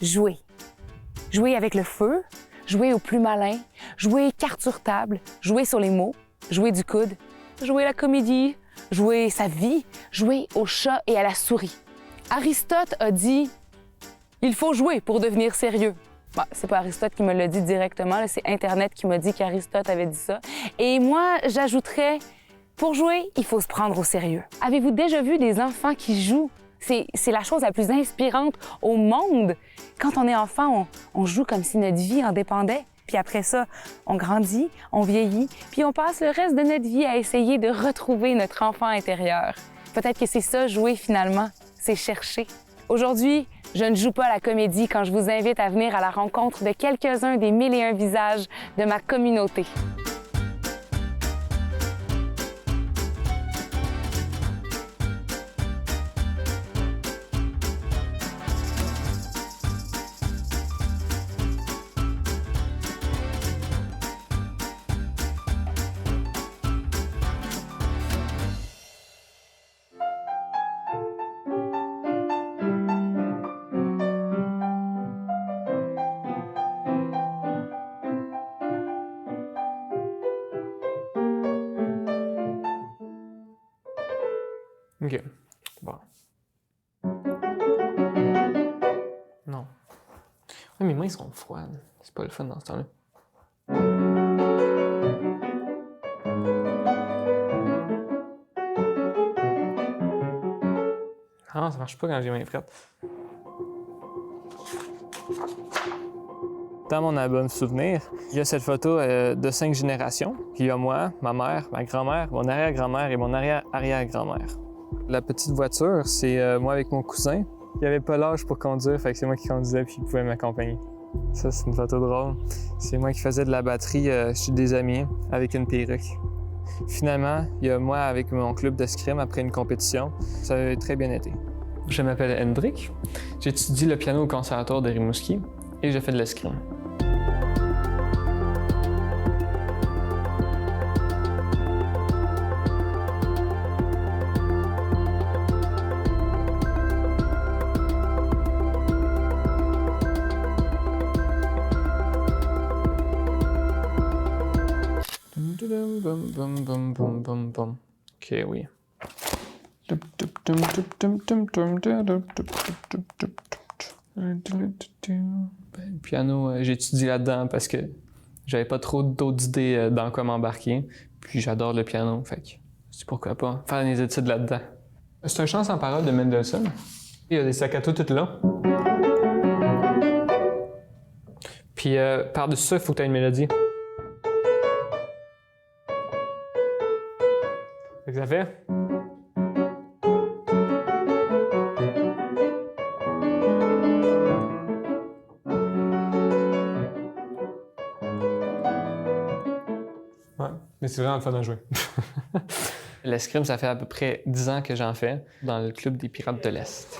Jouer. Jouer avec le feu, jouer au plus malin, jouer carte sur table, jouer sur les mots, jouer du coude, jouer la comédie, jouer sa vie, jouer au chat et à la souris. Aristote a dit « Il faut jouer pour devenir sérieux ». Bon, c'est pas Aristote qui me l'a dit directement, c'est Internet qui m'a dit qu'Aristote avait dit ça. Et moi, j'ajouterais « Pour jouer, il faut se prendre au sérieux ». Avez-vous déjà vu des enfants qui jouent? C'est la chose la plus inspirante au monde. Quand on est enfant, on joue comme si notre vie en dépendait. Puis après ça, on grandit, on vieillit, puis on passe le reste de notre vie à essayer de retrouver notre enfant intérieur. Peut-être que c'est ça, jouer finalement, c'est chercher. Aujourd'hui, je ne joue pas à la comédie quand je vous invite à venir à la rencontre de quelques-uns des 1001 visages de ma communauté. OK. Bon. Non. Ouais, mes mains sont froides. C'est pas le fun dans ce temps-là. Ah, ça marche pas quand j'ai les mains frettes. Dans mon album souvenir, il y a cette photo de 5 générations. Puis il y a moi, ma mère, ma grand-mère, mon arrière-grand-mère et mon arrière-arrière-grand-mère. La petite voiture, c'est moi avec mon cousin. Il avait pas l'âge pour conduire, fait que c'est moi qui conduisais puis il pouvait m'accompagner. Ça, c'est une photo drôle. C'est moi qui faisais de la batterie chez des amis avec une perruque. Finalement, il y a moi avec mon club d'escrime après une compétition. Ça a très bien été. Je m'appelle Hendrik. J'étudie le piano au conservatoire de Rimouski et je fais de l'escrime. OK, oui. Le piano, j'étudie là-dedans parce que j'avais pas trop d'autres idées dans quoi m'embarquer. Puis j'adore le piano, fait que c'est pourquoi pas faire des études là-dedans. C'est un chant sans parole de Mendelssohn. Il y a des staccato tout là. Puis par-dessus ça, il faut que tu aies une mélodie. Fait que ça fait. Ouais, mais c'est vraiment le fun à jouer. L'escrime, ça fait à peu près 10 ans que j'en fais dans le club des Pirates de l'Est.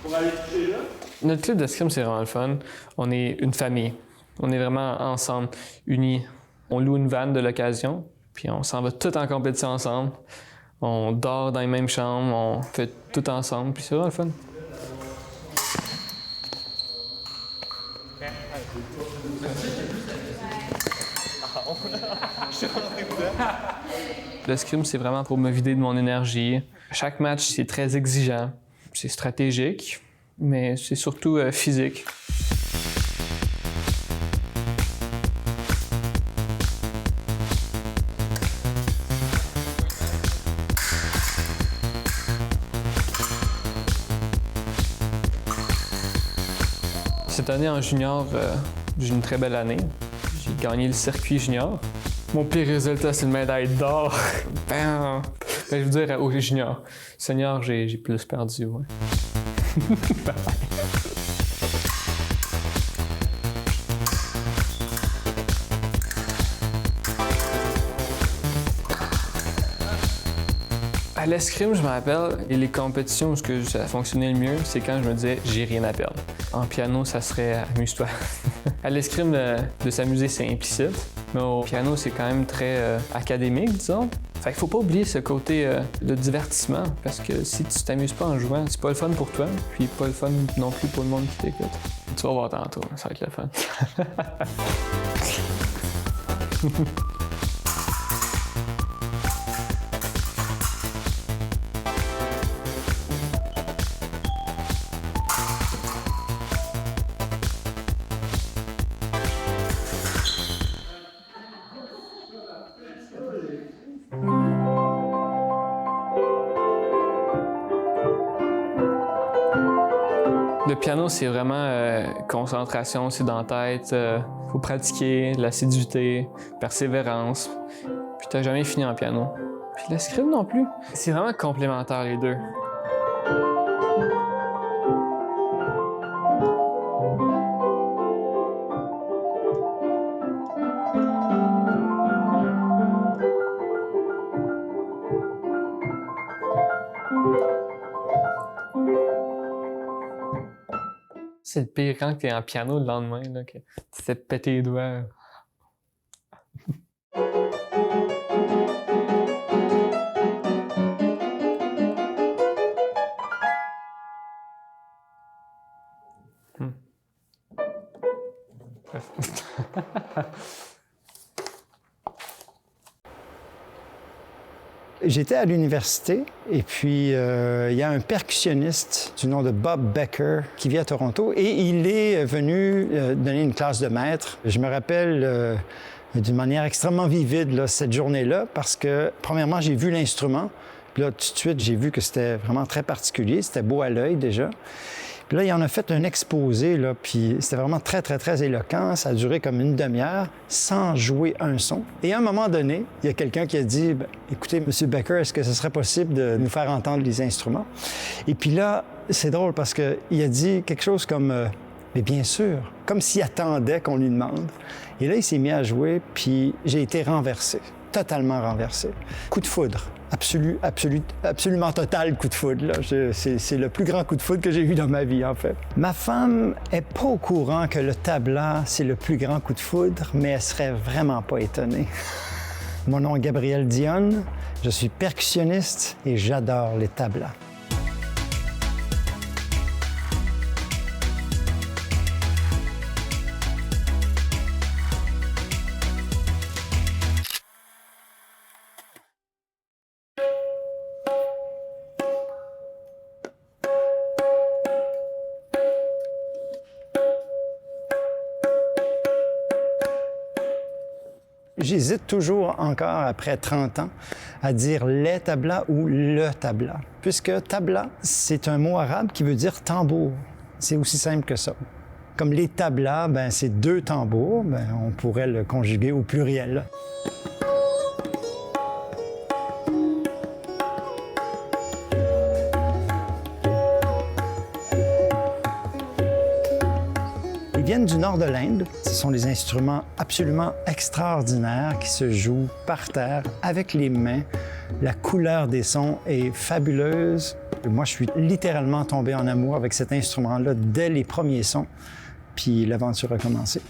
Pour aller toucher là? Notre club d'escrime, c'est vraiment le fun. On est une famille. On est vraiment ensemble, unis. On loue une vanne de l'occasion. Puis on s'en va tout en compétition ensemble. On dort dans les mêmes chambres, on fait tout ensemble, puis c'est vraiment le fun. L'escrime, c'est vraiment pour me vider de mon énergie. Chaque match, c'est très exigeant. C'est stratégique, mais c'est surtout physique. Cette année en junior, j'ai une très belle année. J'ai gagné le circuit junior. Mon pire résultat, c'est une médaille d'or. Ben, je veux dire, au junior. Senior, j'ai plus perdu, ouais. À l'escrime, je me rappelle, et les compétitions où ça fonctionnait le mieux, c'est quand je me disais « j'ai rien à perdre ». En piano, ça serait « amuse-toi ». À l'escrime, de s'amuser, c'est implicite, mais au piano, c'est quand même très académique, disons. Fait qu'il faut pas oublier ce côté de divertissement, parce que si tu t'amuses pas en jouant, c'est pas le fun pour toi, puis pas le fun non plus pour le monde qui t'écoute. Tu vas voir tantôt, ça va être le fun. Le piano, c'est vraiment concentration, c'est dans la tête. Faut pratiquer, de l'assiduité, persévérance. Puis t'as jamais fini en piano. Puis l'escrime non plus. C'est vraiment complémentaire les deux. C'est le pire quand t'es en piano le lendemain, là, que tu t'es pété les doigts. Bref. J'étais à l'université et puis il y a un percussionniste du nom de Bob Becker qui vit à Toronto et il est venu donner une classe de maître. Je me rappelle d'une manière extrêmement vivide là, cette journée-là parce que, premièrement, j'ai vu l'instrument. Puis là, tout de suite, j'ai vu que c'était vraiment très particulier. C'était beau à l'œil déjà. Puis là, il en a fait un exposé, là, puis c'était vraiment très, très, très éloquent. Ça a duré comme une demi-heure sans jouer un son. Et à un moment donné, il y a quelqu'un qui a dit « Écoutez, M. Becker, est-ce que ce serait possible de nous faire entendre les instruments? » Et puis là, c'est drôle parce qu'il a dit quelque chose comme « Mais bien sûr », comme s'il attendait qu'on lui demande. Et là, il s'est mis à jouer, puis j'ai été renversé, totalement renversé. Coup de foudre. Absolument total coup de foudre. C'est le plus grand coup de foudre que j'ai eu dans ma vie, en fait. Ma femme est pas au courant que le tabla, c'est le plus grand coup de foudre, mais elle serait vraiment pas étonnée. Mon nom est Gabriel Dionne, je suis percussionniste et j'adore les tablas. J'hésite toujours encore, après 30 ans, à dire les tablas ou le tabla. Puisque tabla, c'est un mot arabe qui veut dire tambour. C'est aussi simple que ça. Comme les tablas, c'est 2 tambours, on pourrait le conjuguer au pluriel. Ils viennent du nord de l'Inde. Ce sont des instruments absolument extraordinaires qui se jouent par terre avec les mains. La couleur des sons est fabuleuse. Moi, je suis littéralement tombé en amour avec cet instrument-là dès les premiers sons. Puis l'aventure a commencé.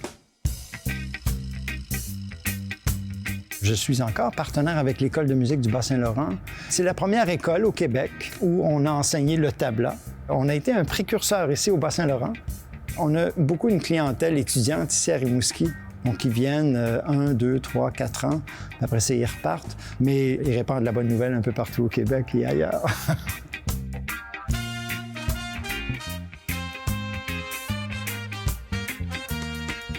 Je suis encore partenaire avec l'École de musique du Bas-Saint-Laurent. C'est la première école au Québec où on a enseigné le tabla. On a été un précurseur ici au Bas-Saint-Laurent. On a beaucoup une clientèle étudiante ici à Rimouski. Donc, ils viennent 1, 2, 3, 4 ans. Après ça, ils repartent. Mais ils répandent la bonne nouvelle un peu partout au Québec et ailleurs.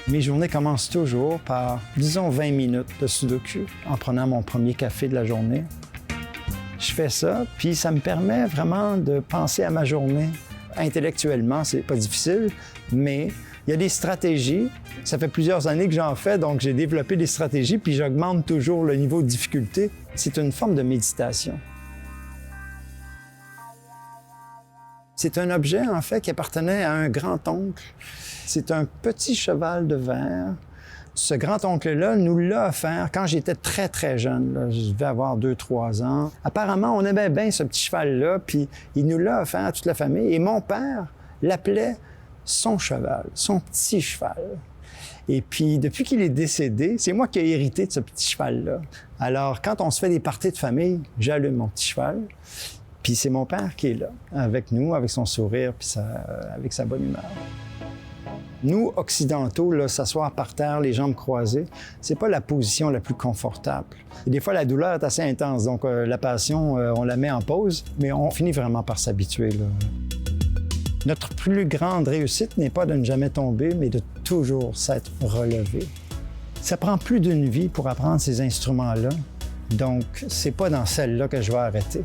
Mes journées commencent toujours par, disons, 20 minutes de sudoku en prenant mon premier café de la journée. Je fais ça, puis ça me permet vraiment de penser à ma journée. Intellectuellement, c'est pas difficile, mais il y a des stratégies. Ça fait plusieurs années que j'en fais, donc j'ai développé des stratégies, puis j'augmente toujours le niveau de difficulté. C'est une forme de méditation. C'est un objet, en fait, qui appartenait à un grand-oncle. C'est un petit cheval de verre. Ce grand-oncle-là nous l'a offert quand j'étais très, très jeune. Là. Je devais avoir 2-3 ans. Apparemment, on aimait bien ce petit cheval-là, puis il nous l'a offert à toute la famille. Et mon père l'appelait son cheval, son petit cheval. Et puis, depuis qu'il est décédé, c'est moi qui ai hérité de ce petit cheval-là. Alors, quand on se fait des parties de famille, j'allume mon petit cheval. Puis c'est mon père qui est là, avec nous, avec son sourire, puis avec sa bonne humeur. Nous, occidentaux, là, s'asseoir par terre, les jambes croisées, c'est pas la position la plus confortable. Et des fois, la douleur est assez intense, donc la passion, on la met en pause, mais on finit vraiment par s'habituer, là. Notre plus grande réussite n'est pas de ne jamais tomber, mais de toujours s'être relevé. Ça prend plus d'une vie pour apprendre ces instruments-là, donc c'est pas dans celle-là que je vais arrêter.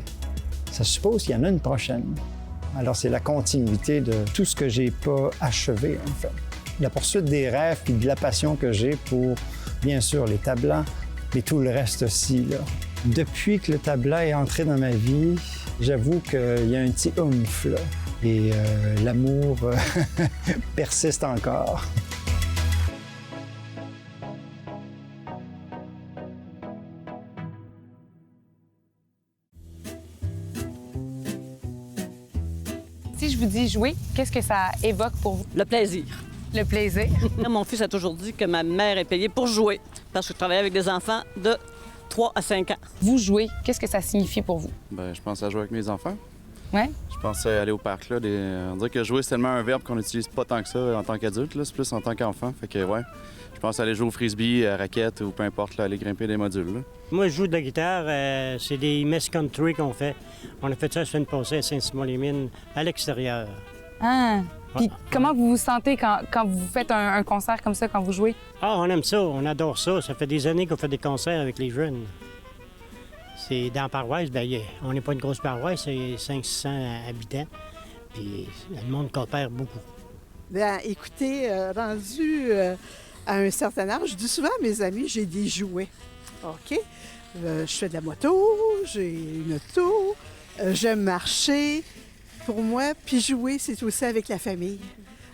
Ça suppose qu'il y en a une prochaine. Alors c'est la continuité de tout ce que j'ai pas achevé, en fait. La poursuite des rêves puis de la passion que j'ai pour, bien sûr, les tablans, mais tout le reste aussi, là. Depuis que le tabla est entré dans ma vie, j'avoue qu'il y a un petit oomph, là. Et l'amour persiste encore. Si je vous dis jouer, qu'est-ce que ça évoque pour vous? Le plaisir. Le plaisir. Mon fils a toujours dit que ma mère est payée pour jouer parce que je travaillais avec des enfants de 3 à 5 ans. Vous jouez, qu'est-ce que ça signifie pour vous? Bien, je pense à jouer avec mes enfants. Ouais? Je pense à aller au parc. Là, on dirait que jouer, c'est tellement un verbe qu'on n'utilise pas tant que ça en tant qu'adulte. C'est plus en tant qu'enfant. Fait que, ouais, je pense à aller jouer au frisbee, à raquette ou peu importe, là, aller grimper des modules. Là. Moi, je joue de la guitare. C'est des Miss Country qu'on fait. On a fait ça la semaine passée à Saint-Simon-les-Mines, à l'extérieur. Ah! Puis comment vous vous sentez quand vous faites un concert comme ça, quand vous jouez? Ah, on aime ça, on adore ça. Ça fait des années qu'on fait des concerts avec les jeunes. C'est dans la paroisse, bien, on n'est pas une grosse paroisse, c'est 500 habitants. Puis le monde coopère beaucoup. Bien, écoutez, rendu à un certain âge, je dis souvent à mes amis, j'ai des jouets. OK? Je fais de la moto, j'ai une auto, j'aime marcher. Pour moi, puis jouer, c'est aussi avec la famille,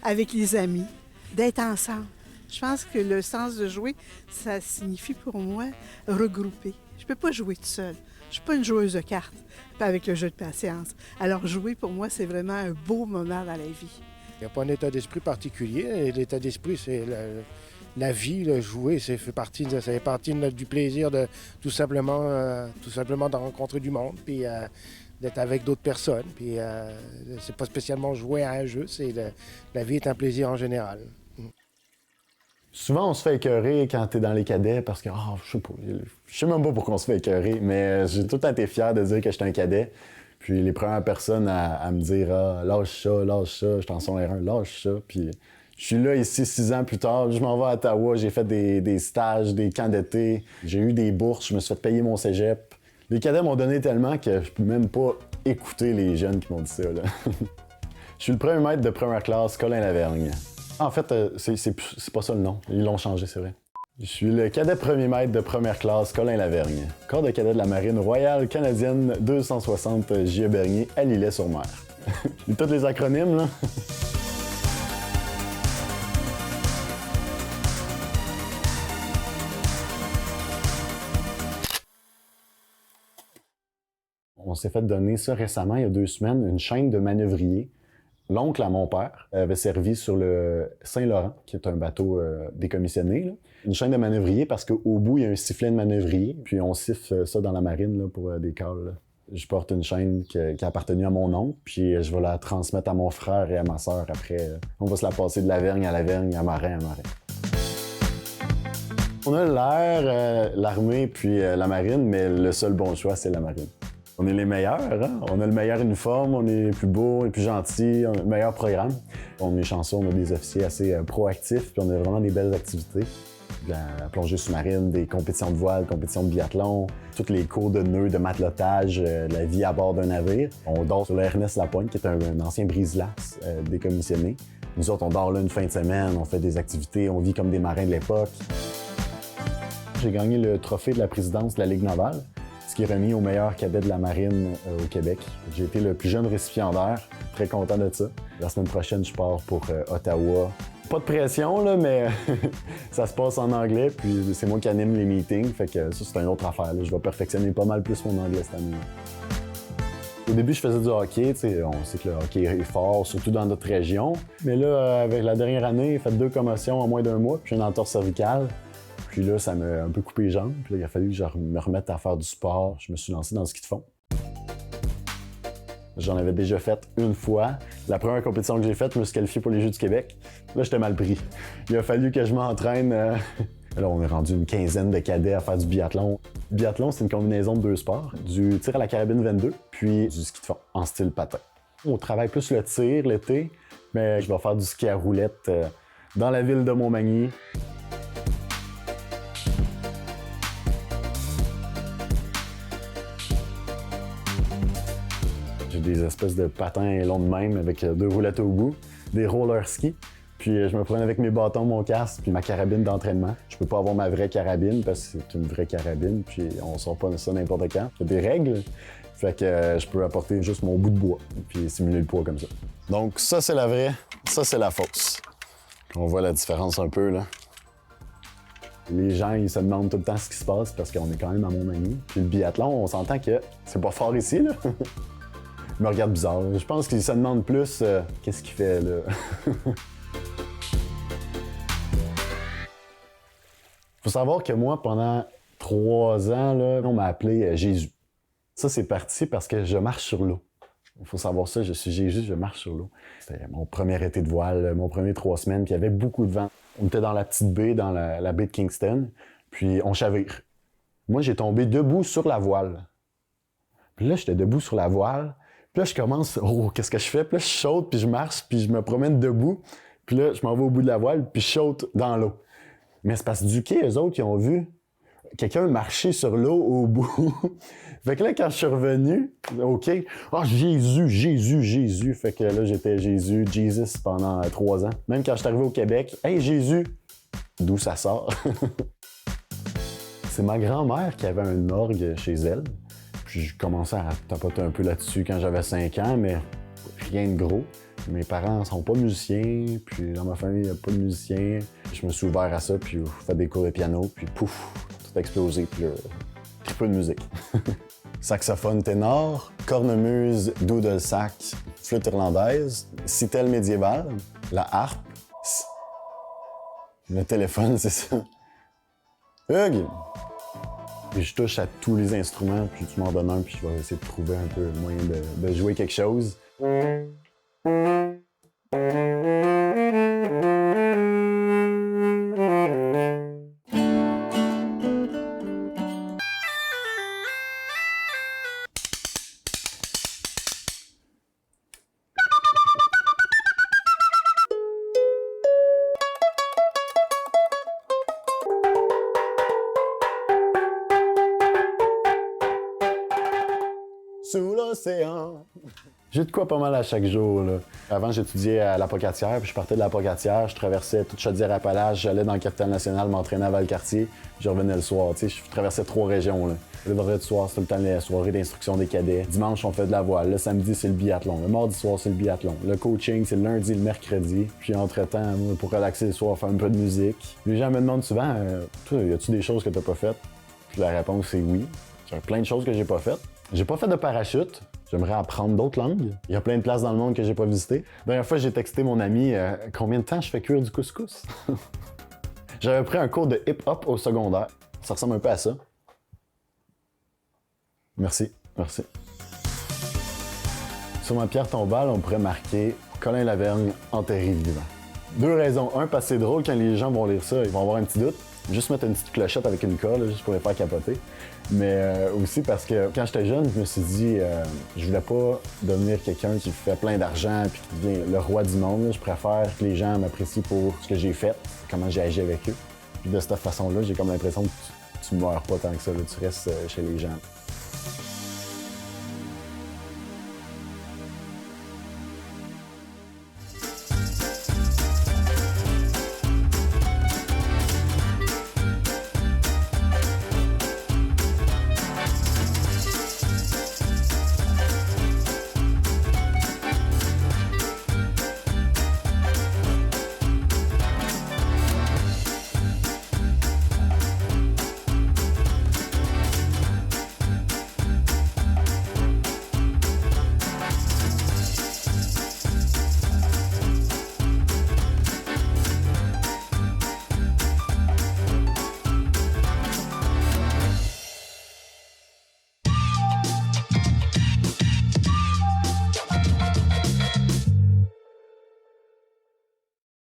avec les amis, d'être ensemble. Je pense que le sens de jouer, ça signifie pour moi regrouper. Je peux pas jouer toute seule. Je suis pas une joueuse de cartes, pas avec le jeu de patience. Alors jouer, pour moi, c'est vraiment un beau moment dans la vie. Il n'y a pas un état d'esprit particulier. L'état d'esprit, c'est la vie, le jouer, ça fait partie du plaisir de tout simplement de rencontrer du monde, puis d'être avec d'autres personnes. Puis c'est pas spécialement jouer à un jeu, la vie est un plaisir en général. Souvent, on se fait écœurer quand t'es dans les cadets parce que, je sais même pas pourquoi on se fait écœurer, mais j'ai tout le temps été fier de dire que j'étais un cadet. Puis les premières personnes à me dire « Ah, lâche ça, je t'en son R1, lâche ça ». Puis je suis là ici 6 ans plus tard, je m'en vais à Ottawa, j'ai fait des stages, des camps d'été, j'ai eu des bourses, je me suis fait payer mon cégep. Les cadets m'ont donné tellement que je peux même pas écouter les jeunes qui m'ont dit ça, là. Je suis le premier maître de première classe, Colin Lavergne. En fait, c'est pas ça le nom. Ils l'ont changé, c'est vrai. Je suis le cadet premier maître de première classe, Colin Lavergne. Corps de cadet de la Marine royale canadienne 260 J.E. Bernier à L'Îlet-sur-Mer. Tous les acronymes, là. On s'est fait donner ça récemment, il y a 2 semaines, une chaîne de manœuvrier. L'oncle à mon père avait servi sur le Saint-Laurent, qui est un bateau décommissionné, là. Une chaîne de manœuvrier parce qu'au bout, il y a un sifflet de manœuvrier, puis on siffle ça dans la marine là, pour des cales. Là. Je porte une chaîne qui a appartenu à mon oncle, puis je vais la transmettre à mon frère et à ma sœur après. On va se la passer de Lavergne, à Marin. On a l'air, l'armée puis la marine, mais le seul bon choix, c'est la marine. On est les meilleurs, hein? On a le meilleur uniforme, on est les plus beaux, les plus gentils, on a le meilleur programme. On est chanceux, on a des officiers assez proactifs, puis on a vraiment des belles activités. De la plongée sous-marine, des compétitions de voile, compétitions de biathlon, tous les cours de nœuds, de matelotage, la vie à bord d'un navire. On dort sur le Ernest Lapointe, qui est un ancien brise-glace décommissionné. Nous autres, on dort là une fin de semaine, on fait des activités, on vit comme des marins de l'époque. J'ai gagné le trophée de la présidence de la Ligue navale, ce qui est remis au meilleur cadet de la marine au Québec. J'ai été le plus jeune récipiendaire, très content de ça. La semaine prochaine, je pars pour Ottawa. Pas de pression, là, mais ça se passe en anglais, puis c'est moi qui anime les meetings, fait que ça, c'est une autre affaire. Là. Je vais perfectionner pas mal plus mon anglais cette année. Au début, je faisais du hockey, on sait que le hockey est fort, surtout dans notre région. Mais là, avec la dernière année, j'ai fait 2 commotions en moins d'1 mois, puis une entorse cervicale. Puis là, ça m'a un peu coupé les jambes, puis là, il a fallu que je me remette à faire du sport. Je me suis lancé dans le ski de fond. J'en avais déjà fait une fois. La première compétition que j'ai faite, je me suis qualifié pour les Jeux du Québec. Là, j'étais mal pris. Il a fallu que je m'entraîne. Là, on est rendu une quinzaine de cadets à faire du biathlon. Le biathlon, c'est une combinaison de 2 sports, du tir à la carabine 22, puis du ski de fond en style patin. On travaille plus le tir l'été, mais je vais faire du ski à roulette dans la ville de Montmagny. J'ai des espèces de patins longs de même avec 2 roulettes au bout, des roller skis. Puis je me promène avec mes bâtons, mon casque, puis ma carabine d'entraînement. Je peux pas avoir ma vraie carabine parce que c'est une vraie carabine, puis on sort pas ça n'importe quand. Il y a des règles, fait que je peux apporter juste mon bout de bois, puis simuler le poids comme ça. Donc ça, c'est la vraie, ça, c'est la fausse. On voit la différence un peu, là. Les gens, ils se demandent tout le temps ce qui se passe parce qu'on est quand même à Montmagny. Puis le biathlon, on s'entend que c'est pas fort ici, là. Ils me regardent bizarre. Je pense qu'ils se demandent plus qu'est-ce qu'il fait, là. Faut savoir que moi, pendant 3 ans, là, on m'a appelé Jésus. Ça, c'est parti parce que je marche sur l'eau. Il faut savoir ça, je suis Jésus, je marche sur l'eau. C'était mon premier été de voile, mon premier 3 semaines, puis il y avait beaucoup de vent. On était dans la petite baie, dans la baie de Kingston, puis on chavire. Moi, j'ai tombé debout sur la voile. Puis là, j'étais debout sur la voile, puis là, je commence, oh, qu'est-ce que je fais? Puis là, je saute, puis je marche, puis je me promène debout, puis là, je m'en vais au bout de la voile, puis je saute dans l'eau. Mais c'est parce que du quai, eux autres, ils ont vu quelqu'un marcher sur l'eau au bout. Fait que là, quand je suis revenu, OK, oh, Jésus, Jésus, Jésus. Fait que là, j'étais Jésus, Jesus pendant 3 ans. Même quand je suis arrivé au Québec, hey, Jésus, d'où ça sort? C'est ma grand-mère qui avait un orgue chez elle. Puis je commençais à tapoter un peu là-dessus quand j'avais 5 ans, mais rien de gros. Mes parents sont pas musiciens, puis dans ma famille, il n'y a pas de musiciens. Je me suis ouvert à ça, puis j'ai fait des cours de piano, puis pouf, tout a explosé, puis là, très peu de musique. Saxophone ténor, cornemuse, doodle-sac, flûte irlandaise, citelle médiévale, la harpe, le téléphone, c'est ça. Hugues! Puis je touche à tous les instruments, puis tu m'en donnes un, puis je vais essayer de trouver un peu le moyen de jouer quelque chose. Sous l'océan. J'ai de quoi pas mal à chaque jour, là. Avant, j'étudiais à l'Apocatière, puis je partais de l'Apocatière, je traversais toute Chaudière-Appalaches, j'allais dans le Capitale-Nationale m'entraîner à Valcartier, puis je revenais le soir, tu sais, je traversais 3 régions, là. Le vendredi soir, c'est tout le temps les soirées d'instruction des cadets. Dimanche, on fait de la voile. Le samedi, c'est le biathlon. Le mardi soir, c'est le biathlon. Le coaching, c'est le lundi, le mercredi. Puis entre-temps, pour relaxer le soir, faire un peu de musique. Les gens me demandent souvent, toi, y a-tu des choses que t'as pas faites? Puis la réponse, c'est oui. Il y a plein de choses que j'ai pas faites. J'ai pas fait de parachute. J'aimerais apprendre d'autres langues. Il y a plein de places dans le monde que j'ai pas visitées. La dernière fois, j'ai texté mon ami combien de temps je fais cuire du couscous. J'avais pris un cours de hip-hop au secondaire. Ça ressemble un peu à ça. Merci, merci. Sur ma pierre tombale, on pourrait marquer Colin Lavergne enterré vivant. 2 raisons. Un, parce que c'est drôle quand les gens vont lire ça, ils vont avoir un petit doute. Juste mettre une petite clochette avec une corde, juste pour les faire capoter. Mais aussi parce que quand j'étais jeune, je me suis dit, je voulais pas devenir quelqu'un qui fait plein d'argent et qui devient le roi du monde. Je préfère que les gens m'apprécient pour ce que j'ai fait, comment j'ai agi avec eux. Puis de cette façon-là, j'ai comme l'impression que tu meurs pas tant que ça, là, tu restes chez les gens.